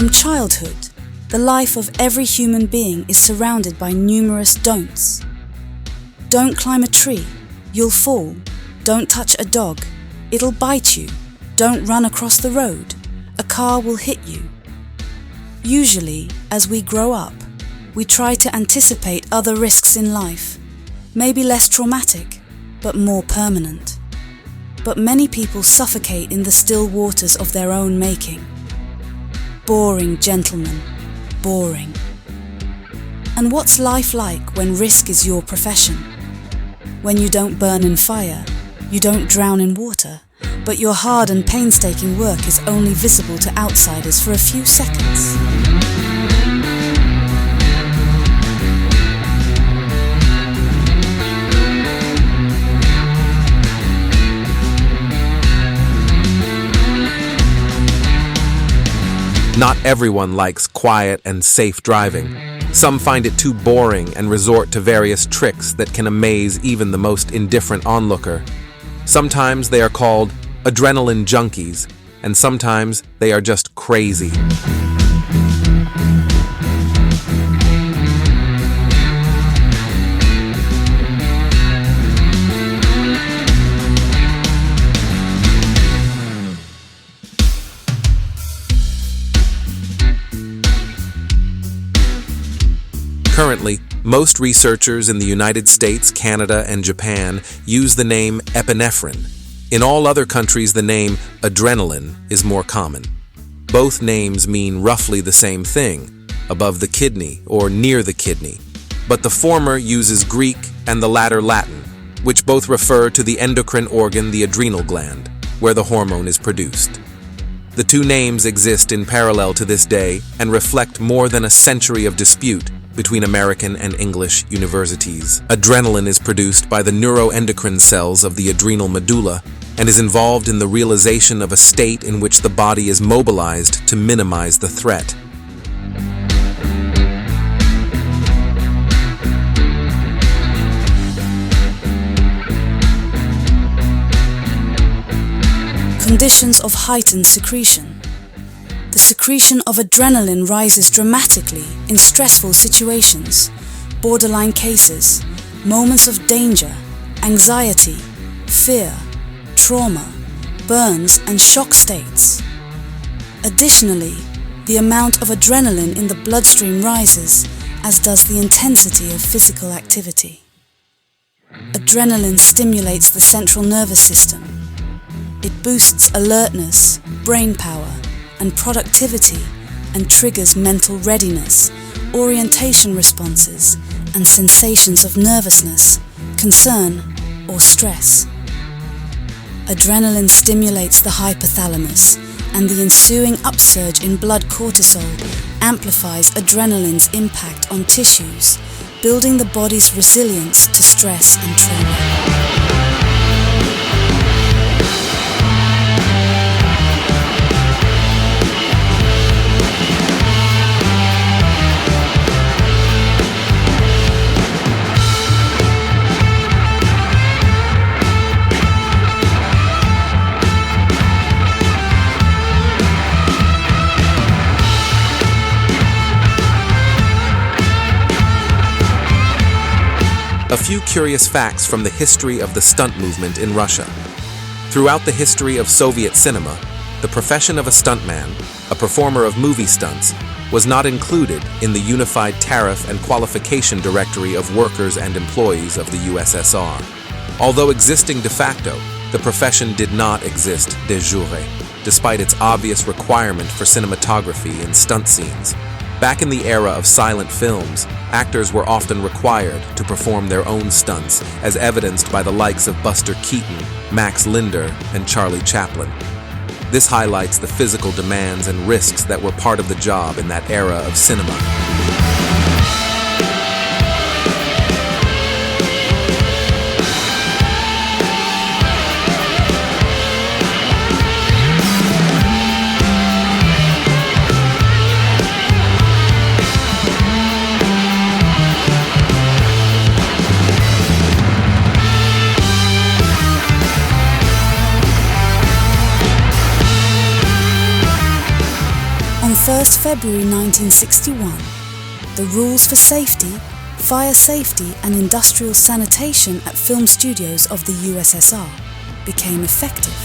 From childhood, the life of every human being is surrounded by numerous don'ts. Don't climb a tree, you'll fall. Don't touch a dog, it'll bite you. Don't run across the road, a car will hit you. Usually, as we grow up, we try to anticipate other risks in life, maybe less traumatic, but more permanent. But many people suffocate in the still waters of their own making. Boring, gentlemen, boring. And what's life like when risk is your profession? When you don't burn in fire, you don't drown in water, but your hard and painstaking work is only visible to outsiders for a few seconds. Not everyone likes quiet and safe driving. Some find it too boring and resort to various tricks that can amaze even the most indifferent onlooker. Sometimes they are called adrenaline junkies, and sometimes they are just crazy. Currently, most researchers in the United States, Canada, and Japan use the name epinephrine. In all other countries, the name adrenaline is more common. Both names mean roughly the same thing, above the kidney or near the kidney, but the former uses Greek and the latter Latin, which both refer to the endocrine organ, the adrenal gland, where the hormone is produced. The two names exist in parallel to this day and reflect more than a century of dispute between American and English universities. Adrenaline is produced by the neuroendocrine cells of the adrenal medulla and is involved in the realization of a state in which the body is mobilized to minimize the threat. Conditions of heightened secretion. The secretion of adrenaline rises dramatically in stressful situations, borderline cases, moments of danger, anxiety, fear, trauma, burns, and shock states. Additionally, the amount of adrenaline in the bloodstream rises, as does the intensity of physical activity. Adrenaline stimulates the central nervous system. It boosts alertness, brain power, and productivity, and triggers mental readiness, orientation responses, and sensations of nervousness, concern, or stress. Adrenaline stimulates the hypothalamus, and the ensuing upsurge in blood cortisol amplifies adrenaline's impact on tissues, building the body's resilience to stress and trauma. A few curious facts from the history of the stunt movement in Russia. Throughout the history of Soviet cinema, the profession of a stuntman, a performer of movie stunts, was not included in the unified tariff and qualification directory of workers and employees of the USSR. Although existing de facto, the profession did not exist de jure, despite its obvious requirement for cinematography and stunt scenes. Back in the era of silent films, actors were often required to perform their own stunts, as evidenced by the likes of Buster Keaton, Max Linder, and Charlie Chaplin. This highlights the physical demands and risks that were part of the job in that era of cinema. 1st February 1961, the rules for safety, fire safety and industrial sanitation at film studios of the USSR became effective.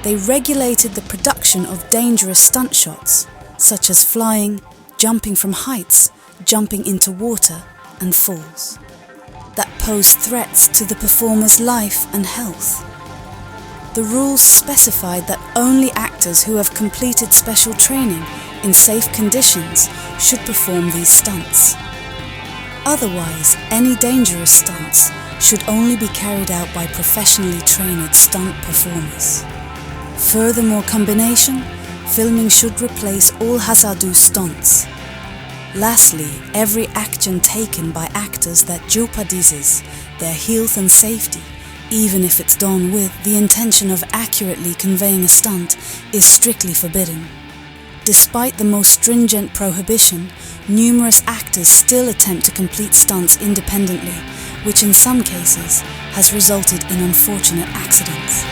They regulated the production of dangerous stunt shots, such as flying, jumping from heights, jumping into water and falls, that posed threats to the performer's life and health. The rules specified that only actors who have completed special training in safe conditions should perform these stunts. Otherwise, any dangerous stunts should only be carried out by professionally trained stunt performers. Furthermore, combination, filming should replace all hazardous stunts. Lastly, every action taken by actors that jeopardizes their health and safety, even if it's done with the intention of accurately conveying a stunt, is strictly forbidden. Despite the most stringent prohibition, numerous actors still attempt to complete stunts independently, which in some cases has resulted in unfortunate accidents.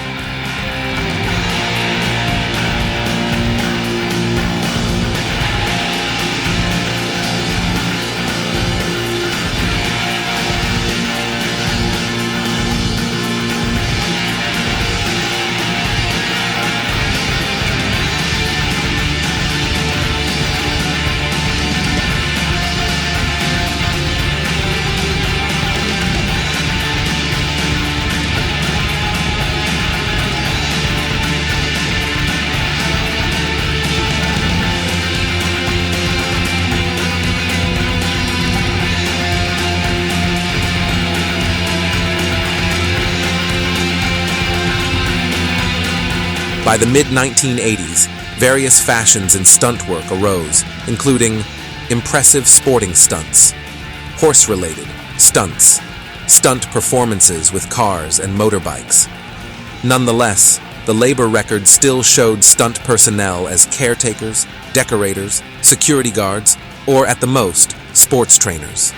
By the mid-1980s, various fashions in stunt work arose, including impressive sporting stunts, horse-related stunts, stunt performances with cars and motorbikes. Nonetheless, the labor record still showed stunt personnel as caretakers, decorators, security guards, or at the most, sports trainers.